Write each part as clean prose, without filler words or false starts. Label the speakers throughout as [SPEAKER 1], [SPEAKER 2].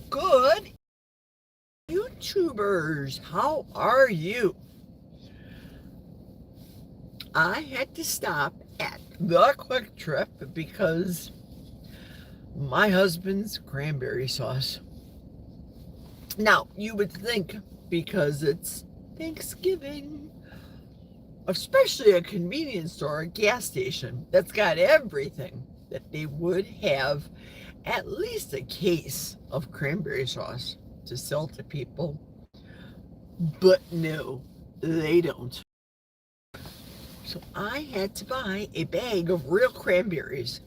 [SPEAKER 1] Good YouTubers, how are you? I had to stop at the Quick Trip because my husband's cranberry sauce. Now, you would think because it's Thanksgiving, especially a convenience store, a gas station that's got everything, that they would have at least a case of cranberry sauce to sell to people. But no, they don't. So I had to buy a bag of real cranberries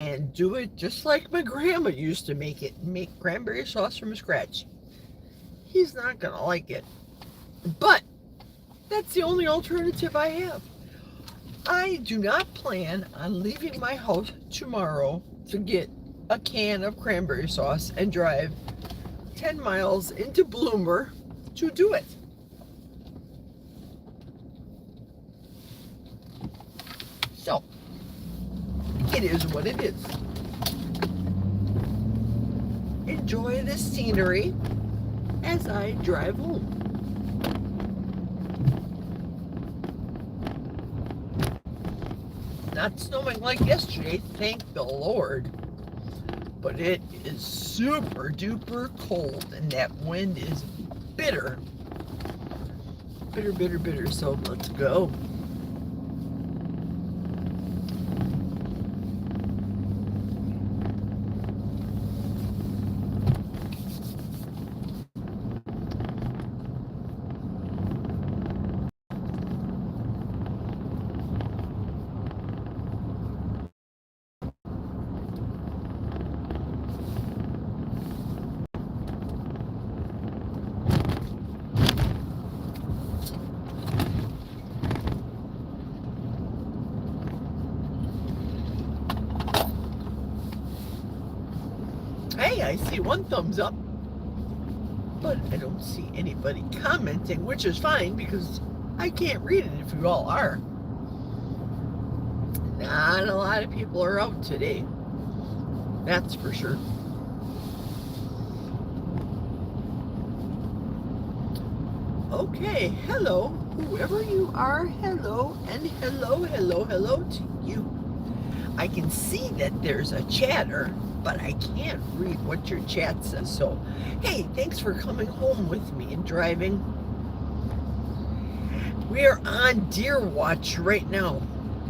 [SPEAKER 1] and do it just like my grandma used to make cranberry sauce from scratch. He's not gonna like it, but that's the only alternative I have. I do not plan on leaving my house tomorrow to get a can of cranberry sauce and drive 10 miles into Bloomer to do it. So, it is what it is. Enjoy the scenery as I drive home. Not snowing like yesterday, thank the Lord. But it is super duper cold and that wind is bitter. Bitter, bitter, bitter. So let's go. Hey, I see one thumbs up, but I don't see anybody commenting, which is fine because I can't read it if you all are. Not a lot of people are out today, that's for sure. Okay, hello, whoever you are, hello, and hello, hello, hello to you. I can see that there's a chatter, but I can't read what your chat says. So, hey, thanks for coming home with me and driving. We are on deer watch right now.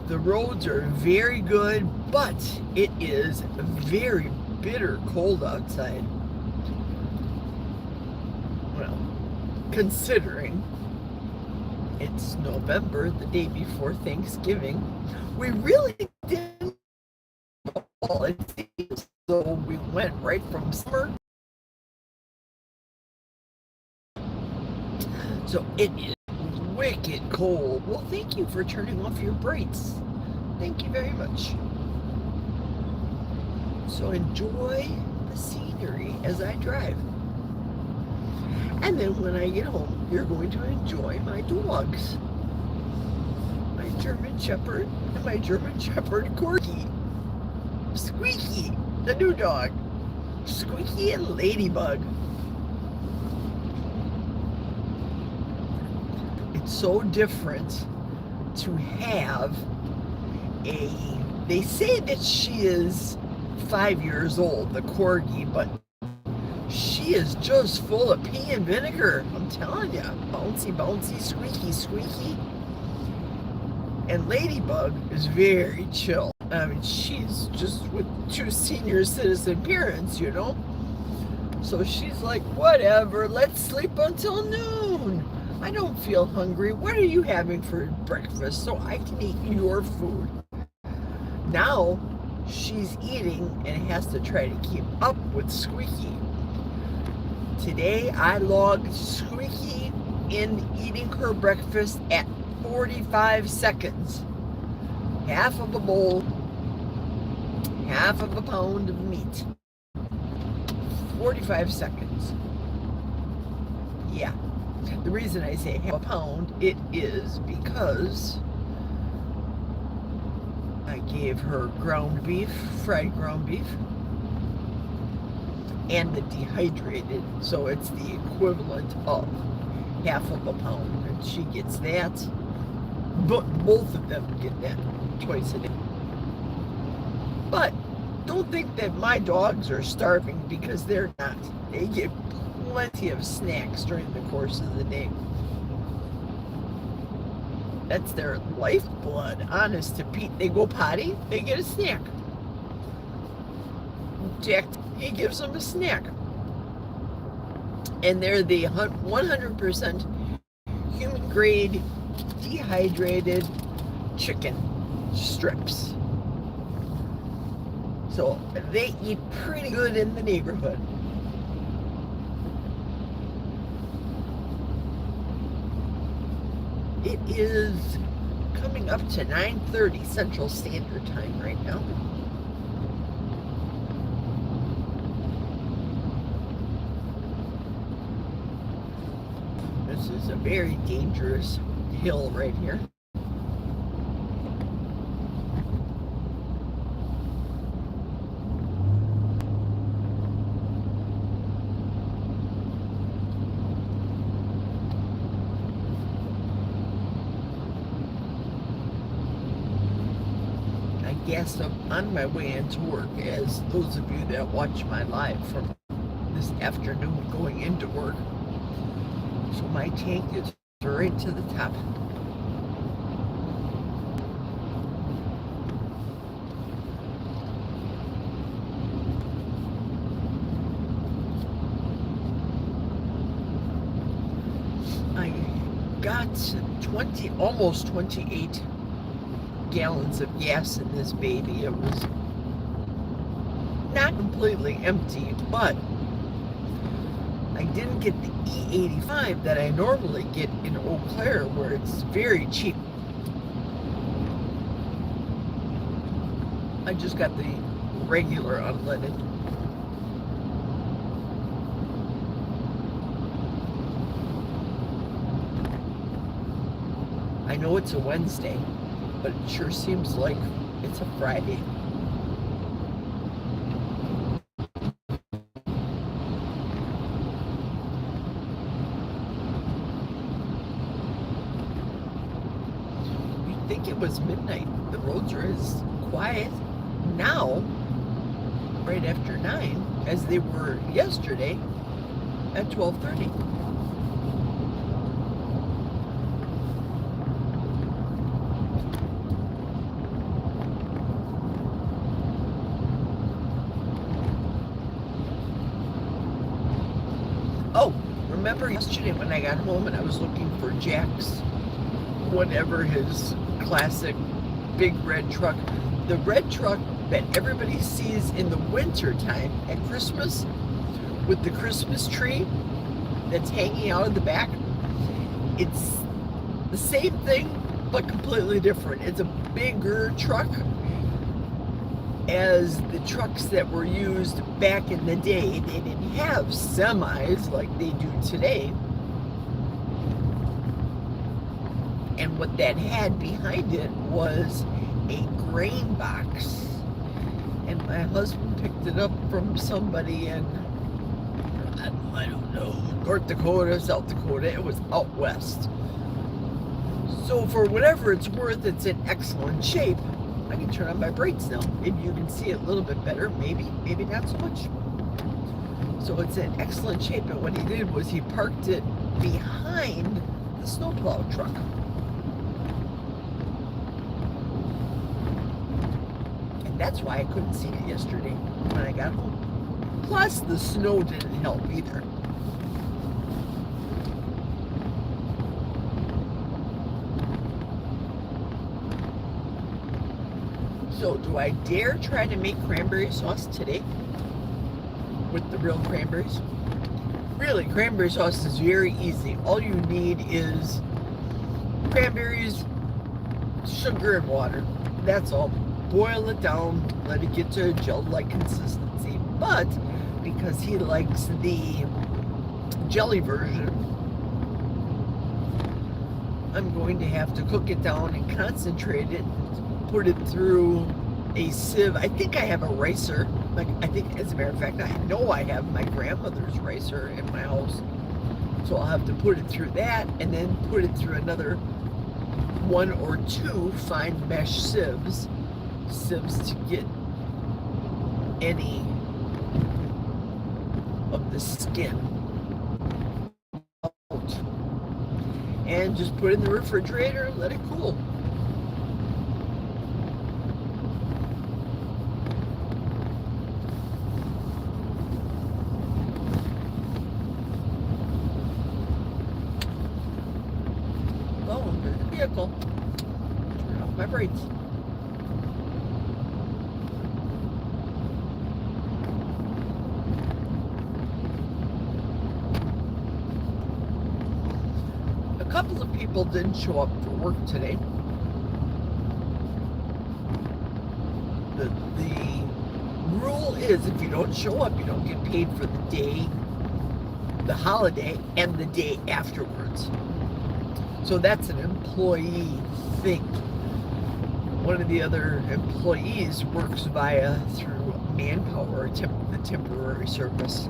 [SPEAKER 1] The roads are very good, but it is very bitter cold outside. Well, considering it's November, the day before Thanksgiving, we really didn't fall. It seems so we went right from summer. So it is wicked cold. Well, thank you for turning off your brakes. Thank you very much. So enjoy the scenery as I drive. And then when I get home, you're going to enjoy my dogs. My German Shepherd and my German Shepherd Corgi. Squeaky, the new dog. Squeaky and Ladybug. It's so different to have they say that she is 5 years old, the Corgi, but she is just full of pea and vinegar. I'm telling you, bouncy, bouncy, squeaky, squeaky. And Ladybug is very chill. I mean, she's just with 2 senior citizen parents, you know? So she's like, whatever, let's sleep until noon. I don't feel hungry. What are you having for breakfast so I can eat your food? Now she's eating and has to try to keep up with Squeaky. Today I logged Squeaky in eating her breakfast at 45 seconds. Half of a bowl, half of a pound of meat. 45 seconds. Yeah. The reason I say half a pound, it is because I gave her ground beef, fried ground beef, and the dehydrated, so it's the equivalent of half of a pound, and she gets that. But both of them get that twice a day. But don't think that my dogs are starving, because they're not. They get plenty of snacks during the course of the day. That's their lifeblood, honest to Pete. They go potty, they get a snack. Jack, he gives them a snack. And they're the 100% human grade dehydrated chicken strips. So they eat pretty good in the neighborhood. It is coming up to 9:30 Central Standard Time right now. This is a very dangerous hill right here. I gassed up on my way into work, as those of you that watch my live from this afternoon going into work. So my tank is right to the top. I got almost 28 gallons of gas in this baby. It was not completely empty, but I didn't get the E85 that I normally get in Eau Claire, where it's very cheap. I just got the regular unleaded. I know it's a Wednesday, but it sure seems like it's a Friday. You'd think it was midnight. The roads are as quiet now, right after 9, as they were yesterday at 12:30. Oh, remember yesterday when I got home and I was looking for Jack's, whatever his classic big red truck, the red truck that everybody sees in the winter time at Christmas with the Christmas tree that's hanging out of the back. It's the same thing, but completely different. It's a bigger truck, as the trucks that were used back in the day. They didn't have semis like they do today. And what that had behind it was a grain box. And my husband picked it up from somebody in, I don't know, North Dakota, South Dakota. It was out west. So for whatever it's worth, it's in excellent shape. I can turn on my brakes now. Maybe you can see it a little bit better. Maybe not so much. So it's in excellent shape. And what he did was he parked it behind the snowplow truck. And that's why I couldn't see it yesterday when I got home. Plus, the snow didn't help either. So, do I dare try to make cranberry sauce today with the real cranberries? Really, cranberry sauce is very easy. All you need is cranberries, sugar, and water. That's all. Boil it down, let it get to a gel-like consistency. But because he likes the jelly version, I'm going to have to cook it down and concentrate it, put it through a sieve. I think I have a ricer Like, I think, as a matter of fact, I know I have my grandmother's ricer in my house. So I'll have to put it through that and then put it through another 1 or 2 fine mesh sieves to get any of the skin out. And just put it in the refrigerator and let it cool. Vehicle. Turn off my brakes. A couple of people didn't show up for work today. The rule is if you don't show up, you don't get paid for the day, the holiday, and the day afterwards. So that's an employee thing. One of the other employees works through Manpower, the temporary service.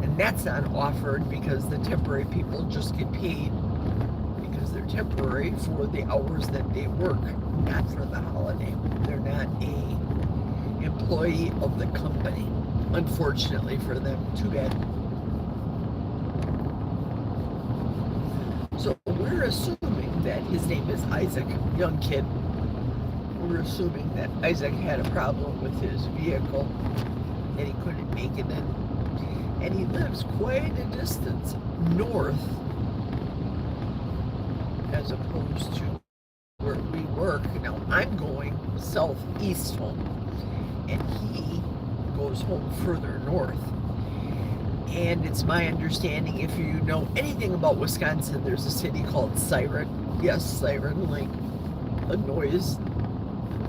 [SPEAKER 1] And that's not offered because the temporary people just get paid because they're temporary for the hours that they work, not for the holiday. They're not a employee of the company, unfortunately for them. Too bad. So we're assuming that his name is Isaac, young kid. We're assuming that Isaac had a problem with his vehicle and he couldn't make it in. And he lives quite a distance north as opposed to where we work. Now I'm going southeast home and he goes home further north. And it's my understanding, if you know anything about Wisconsin, there's a city called Siren. Yes, siren, like a noise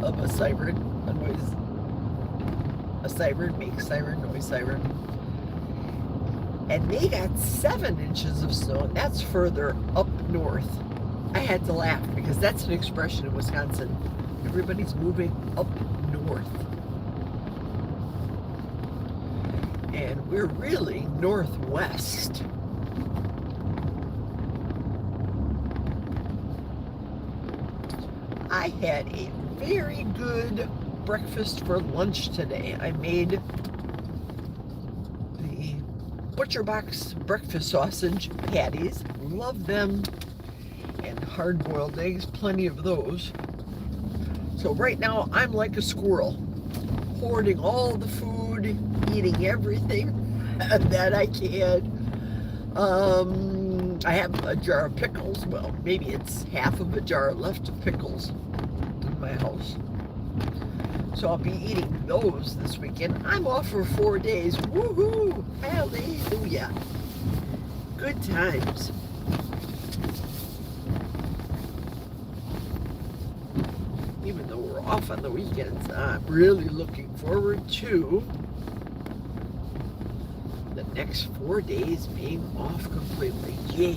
[SPEAKER 1] of a siren. A siren makes siren noise, siren. And they got 7 inches of snow, and that's further up north. I had to laugh because that's an expression in Wisconsin. Everybody's moving up north. And we're really northwest. I had a very good breakfast for lunch today. I made the Butcher Box breakfast sausage patties. Love them. And hard-boiled eggs, plenty of those. So right now I'm like a squirrel, hoarding all the food, eating everything that I can. I have a jar of pickles. Well, maybe it's half of a jar left of pickles in my house. So I'll be eating those this weekend. I'm off for 4 days. Woohoo! Hallelujah! Good times. Even though we're off on the weekends, I'm really looking forward to the next 4 days being off completely. Yay!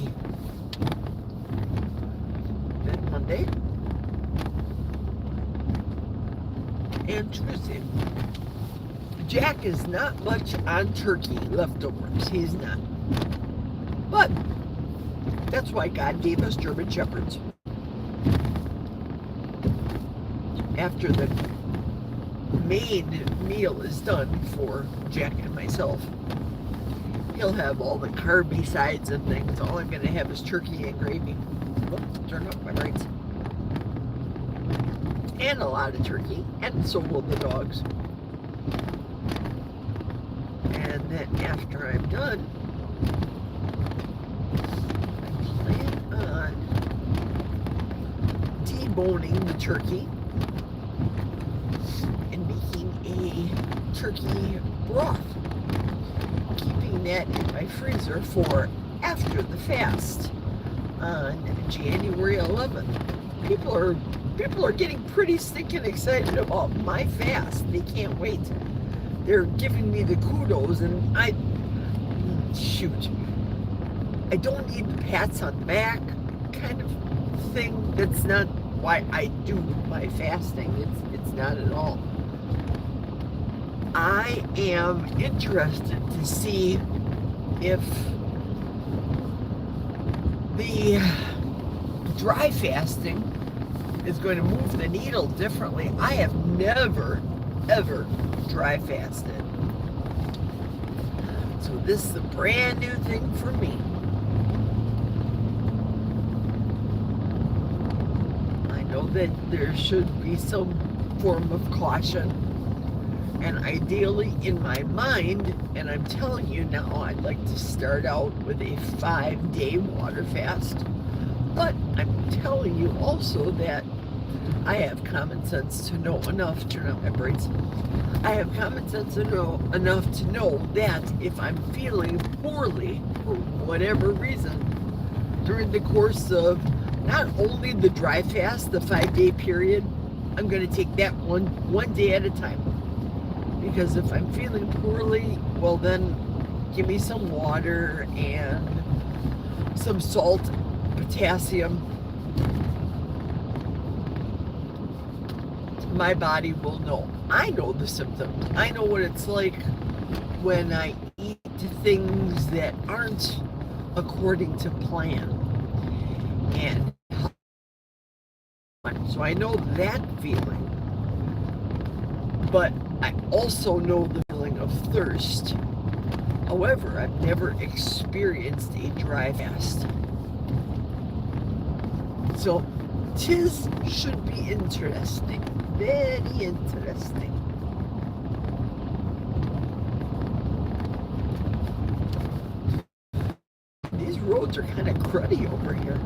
[SPEAKER 1] Then Monday and Tuesday. Jack is not much on turkey leftovers. He's not. But that's why God gave us German Shepherds. After the main meal is done for Jack and myself, he'll have all the carby sides and things. All I'm going to have is turkey and gravy. Whoop, turn off my brakes. And a lot of turkey, and so will the dogs. And then after I'm done, I plan on deboning the turkey and making a turkey broth, keeping that in my freezer for after the fast on January 11th. People are getting pretty stinking excited about my fast. They can't wait. They're giving me the kudos, and I don't need the pats on the back kind of thing. That's not why I do my fasting. It's not at all. I am interested to see if the dry fasting is going to move the needle differently. I have never, ever dry fasted. So this is a brand new thing for me. I know that there should be some form of caution. And ideally in my mind, and I'm telling you now, I'd like to start out with a 5-day water fast. But I'm telling you also that I have common sense to know enough, turn out my braids. I have common sense to know enough to know that if I'm feeling poorly for whatever reason during the course of not only the dry fast, the 5-day period, I'm going to take that one day at a time. Because if I'm feeling poorly, well then give me some water and some salt, potassium. My body will know. I know the symptoms. I know what it's like when I eat things that aren't according to plan. And so I know that feeling. But I also know the feeling of thirst. However, I've never experienced a dry fast. So this should be interesting. Very interesting. These roads are kind of cruddy over here.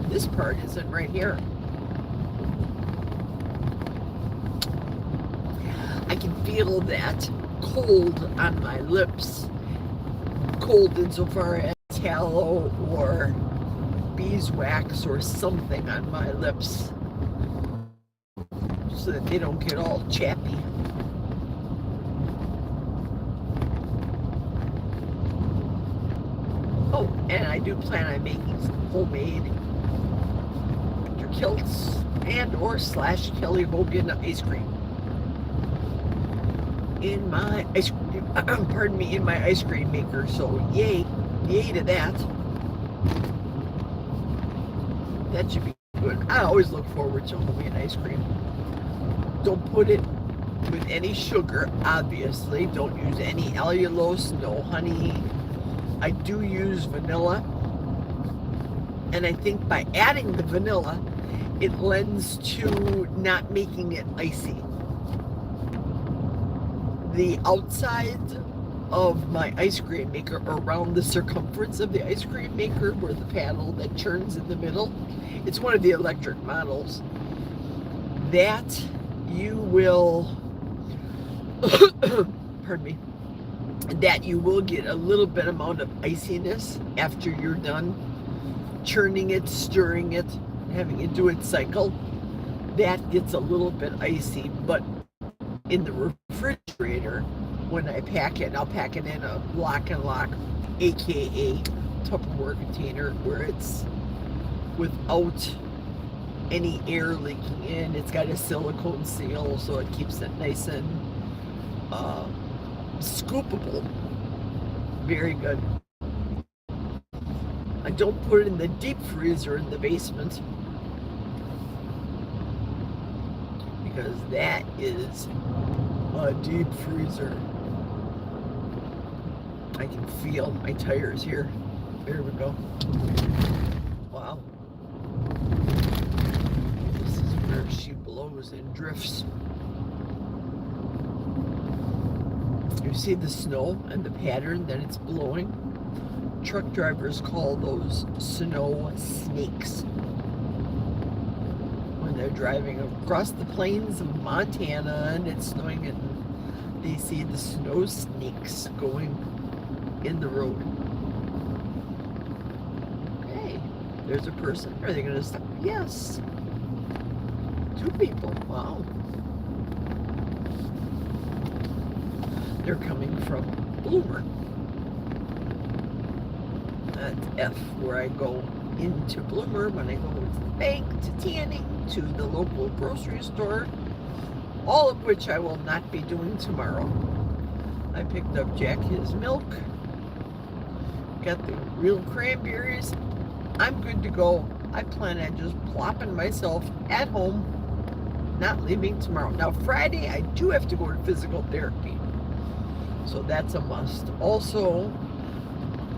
[SPEAKER 1] This part isn't right here. I can feel that cold on my lips. Cold insofar as tallow or beeswax or something on my lips so that they don't get all chappy. Oh, and I do plan on making some homemade Kilts and or / Kelly Hogan ice cream in my ice cream, pardon me, in my ice cream maker. So yay to that. That should be good. I always look forward to homemade ice cream. Don't put it with any sugar, obviously. Don't use any allulose, no honey. I do use vanilla. And I think by adding the vanilla, it lends to not making it icy. The outside of my ice cream maker, around the circumference of the ice cream maker, where the paddle that turns in the middle, it's one of the electric models, that you will, pardon me, that you will get a little bit amount of iciness after you're done churning it, stirring it, having it do its cycle. That gets a little bit icy, but in the refrigerator, when I pack it, I'll pack it in a lock and lock, aka Tupperware container, where it's without any air leaking in. It's got a silicone seal, so it keeps it nice and scoopable. Very good. I don't put it in the deep freezer in the basement, because that is a deep freezer. I can feel my tires here. There we go. Wow. This is where she blows and drifts. You see the snow and the pattern that it's blowing? Truck drivers call those snow snakes. When they're driving across the plains of Montana and it's snowing, and they see the snow snakes going in the road. Okay, there's a person. Are they going to stop? Yes. 2 people. Wow. They're coming from Bloomer. That's F, where I go into Bloomer when I go to the bank, to tanning, to the local grocery store, all of which I will not be doing tomorrow. I picked up Jack his milk, got the real cranberries. I'm good to go. I plan on just plopping myself at home, not leaving tomorrow. Now, Friday, I do have to go to physical therapy, so that's a must. Also,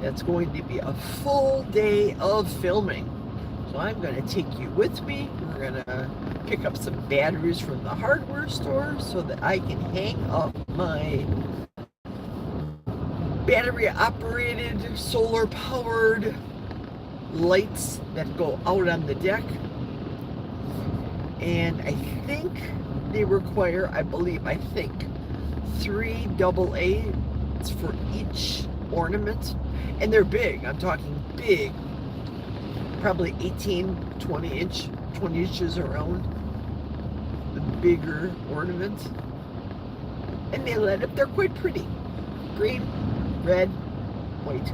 [SPEAKER 1] that's going to be a full day of filming. So I'm going to take you with me. We're going to pick up some batteries from the hardware store so that I can hang up my battery-operated, solar-powered lights that go out on the deck. And I think they require, I think 3 AA's for each ornament. And they're big. I'm talking big. Probably 18, 20 inches around. The bigger ornaments. And they light up. They're quite pretty. Green, red, white.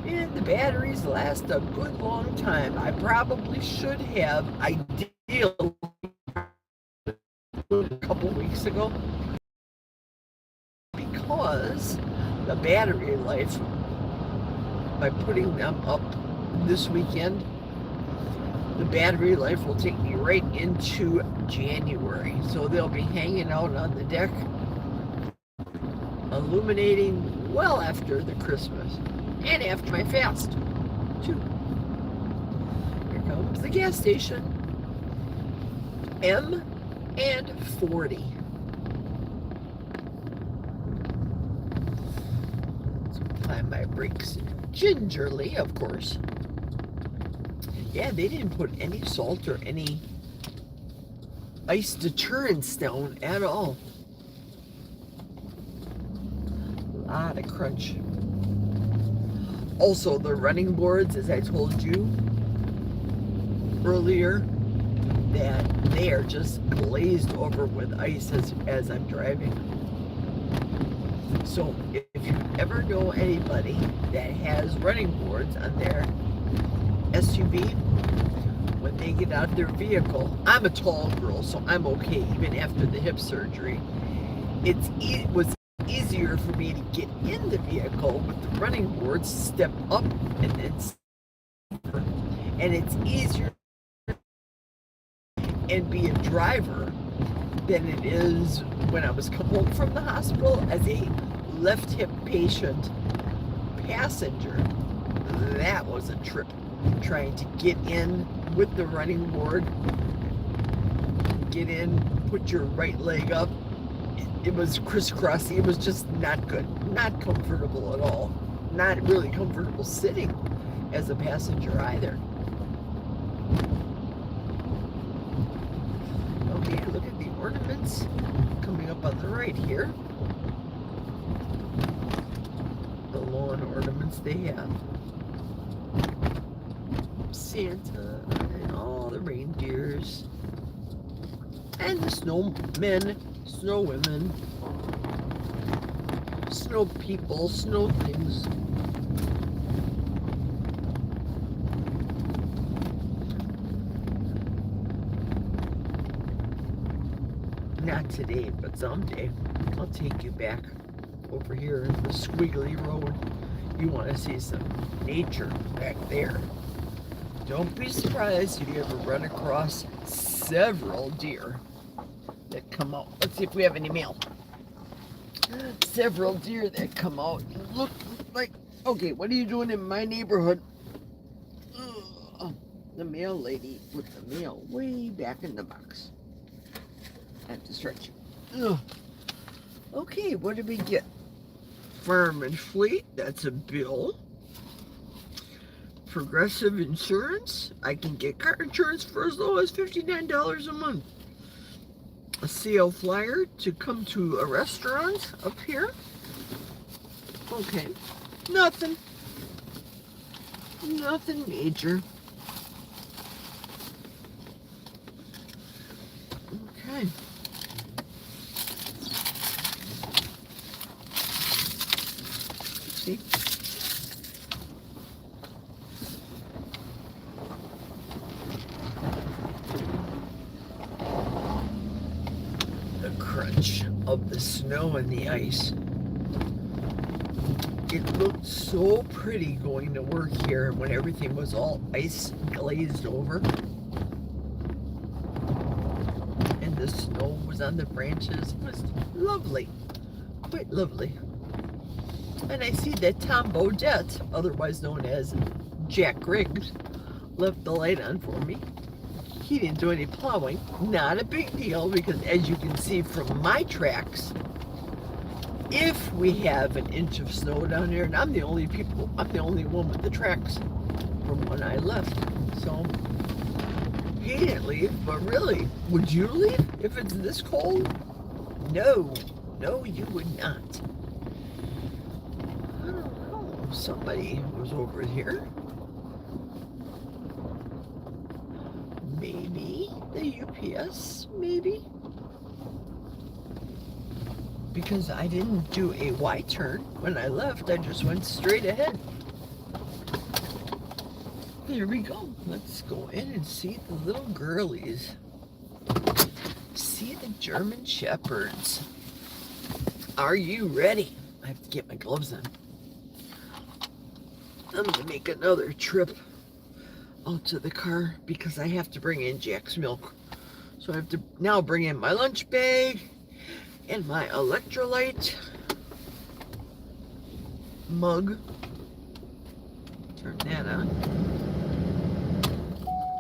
[SPEAKER 1] And the batteries last a good long time. I probably should have, ideally, a couple weeks ago, because the battery life, by putting them up this weekend, the battery life will take me right into January. So they'll be hanging out on the deck, illuminating well after the Christmas and after my fast, too. Here comes the gas station. M&40. So apply my brakes gingerly, of course. Yeah, they didn't put any salt or any ice deterrent down at all. A lot of crunch. Also, the running boards, as I told you earlier, that they are just glazed over with ice as I'm driving. So if you ever know anybody that has running boards on their SUV, when they get out of their vehicle, I'm a tall girl, so I'm okay even after the hip surgery. It was easier for me to get in the vehicle with the running boards, step up, and it's easier and be a driver than it is when I was coming home from the hospital as a left hip patient passenger. That was a trip, trying to get in with the running board, get in, put your right leg up. It was crisscrossy. It was just not good, not comfortable at all, not really comfortable sitting as a passenger either. Okay, look at the ornaments coming up on the right here. The lawn ornaments they have. Santa and all the reindeers. And the snowmen, snow women, snow people, snow things. Not today, but someday. I'll take you back over here in the squiggly road. You want to see some nature back there. Don't be surprised if you ever run across several deer that come out. Let's see if we have any mail. Several deer that come out. Look like, okay, what are you doing in my neighborhood? Ugh, the mail lady put the mail way back in the box. I have to stretch it. Ugh. Okay, what did we get? Farm and Fleet, that's a bill. Progressive Insurance, I can get car insurance for as low as $59 a month. A CL flyer to come to a restaurant up here. Okay, nothing major. Okay. See? touch of the snow and the ice. It looked so pretty going to work here when everything was all ice glazed over. And the snow was on the branches. It was lovely. Quite lovely. And I see that Tom Bodette, otherwise known as Jack Griggs, left the light on for me. He didn't do any plowing. Not a big deal, because as you can see from my tracks, if we have an inch of snow down here, and I'm the only one with the tracks from when I left. So he didn't leave, but really, would you leave if it's this cold? No, you would not. I don't know. Somebody was over here. Maybe the UPS, maybe. Because I didn't do a Y-turn when I left, I just went straight ahead. There we go. Let's go in and see the little girlies. See the German Shepherds. Are you ready? I have to get my gloves on. I'm gonna make another trip out to the car because I have to bring in Jack's milk. So I have to now bring in my lunch bag and my electrolyte mug. Turn that on.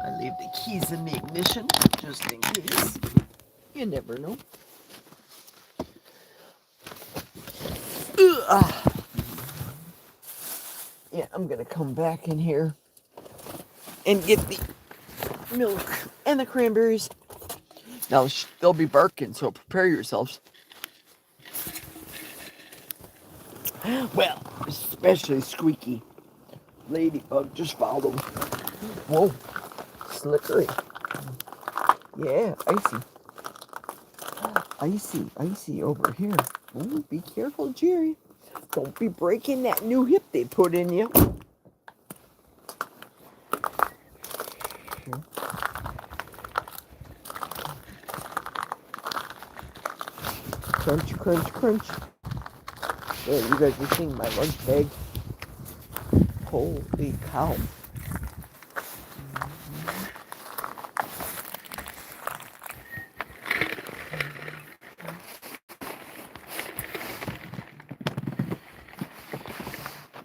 [SPEAKER 1] I leave the keys in the ignition just in case. You never know. Yeah, I'm gonna come back in here and get the milk and the cranberries. Now they'll be barking, so prepare yourselves. Well, especially Squeaky. Ladybug, just follow. Whoa, slippery. Yeah, icy over here. Ooh, be careful, Jerry. Don't be breaking that new hip they put in you. Crunch, crunch, crunch. There, you guys are seeing my lunch bag. Holy cow.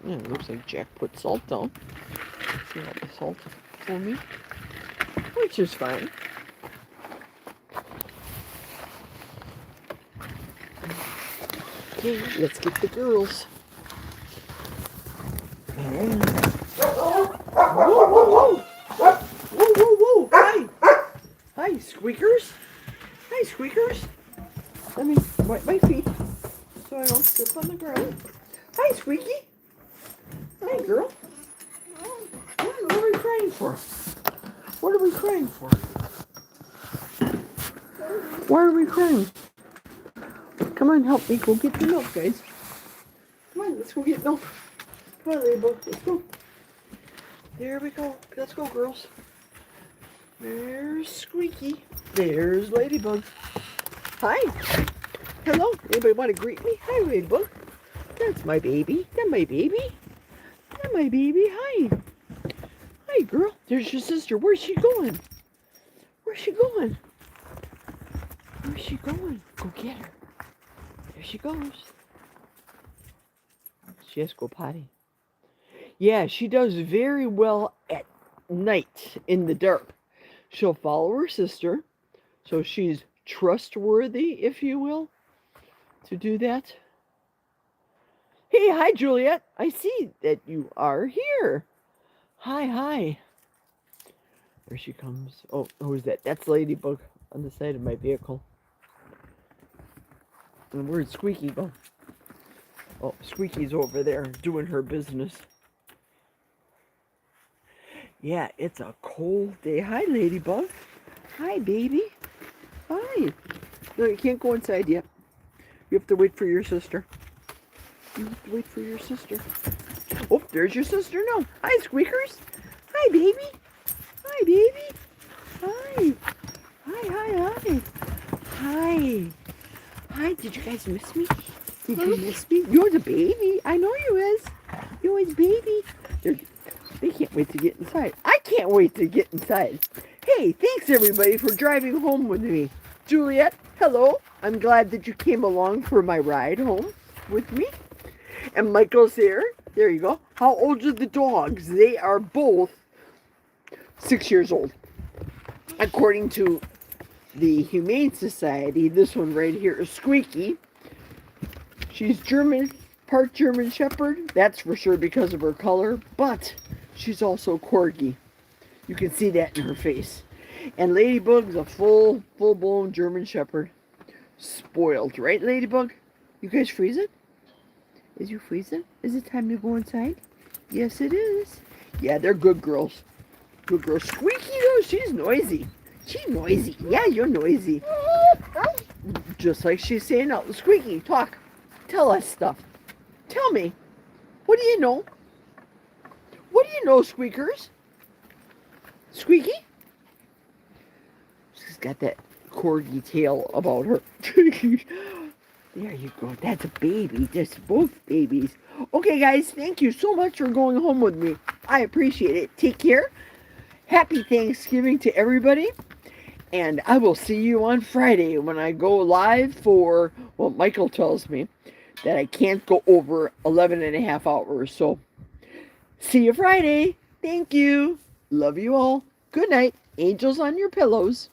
[SPEAKER 1] Yeah, it looks like Jack put salt down. See all the salt for me, which is fine. Okay, let's get the girls. And... Whoa, whoa, whoa! Whoa, whoa, whoa! Hi, squeakers! Hi, squeakers! Let me wipe my feet so I don't slip on the ground. Hi, Squeaky! Hi, girl. What are we crying for? What are we crying for? Why are we crying? Come on, help me go get the milk, guys. Come on, let's go get milk. Come on, Ladybug, let's go. There we go. Let's go, girls. There's Squeaky. There's Ladybug. Hi. Hello. Anybody want to greet me? Hi, Ladybug. That's my baby. That's my baby. That's my baby. Hi. Hi, girl. There's your sister. Where's she going? Where's she going? Where's she going? Go get her. There she goes. She has to go potty. Yeah, she does very well at night in the dark. She'll follow her sister, so she's trustworthy, if you will, to do that. Hey, hi, Juliet. I see that you are here. Hi. There she comes. Oh, who's that? That's Ladybug on the side of my vehicle. And where'd Squeaky go? Oh, Squeaky's over there doing her business. Yeah, it's a cold day. Hi, Ladybug. Hi, baby. Hi. No, you can't go inside yet. You have to wait for your sister. You have to wait for your sister. Oh, there's your sister now. Hi, Squeakers. Hi, baby. Hi, baby. Hi. Hi.
[SPEAKER 2] Did you guys miss me? Did you miss me? You're the baby. I know you is. You is baby. They can't wait to get inside. I can't wait to get inside. Hey, thanks everybody for driving home with me. Juliet, hello. I'm glad that you came along for my ride home with me. And Michael's there. There you go. How old are the dogs? They are both 6 years old. According to the Humane Society, this one right here is Squeaky. She's German, part German Shepherd. That's for sure because of her color. But she's also Corgi. You can see that in her face. And Ladybug's a full-blown German Shepherd. Spoiled, right, Ladybug? You guys freezing? Is you freezing? Is it time to go inside? Yes, it is. Yeah, they're good girls. Good girl. Squeaky, though, she's noisy. She's noisy. Yeah, you're noisy. Just like she's saying out. Squeaky, talk. Tell us stuff. Tell me. What do you know? What do you know, Squeakers? Squeaky? She's got that corgi tail about her. There you go. That's a baby. That's both babies. Okay, guys. Thank you so much for going home with me. I appreciate it. Take care. Happy Thanksgiving to everybody. And I will see you on Friday when I go live for, well, Michael tells me that I can't go over 11 and a half hours. So, see you Friday. Thank you. Love you all. Good night. Angels on your pillows.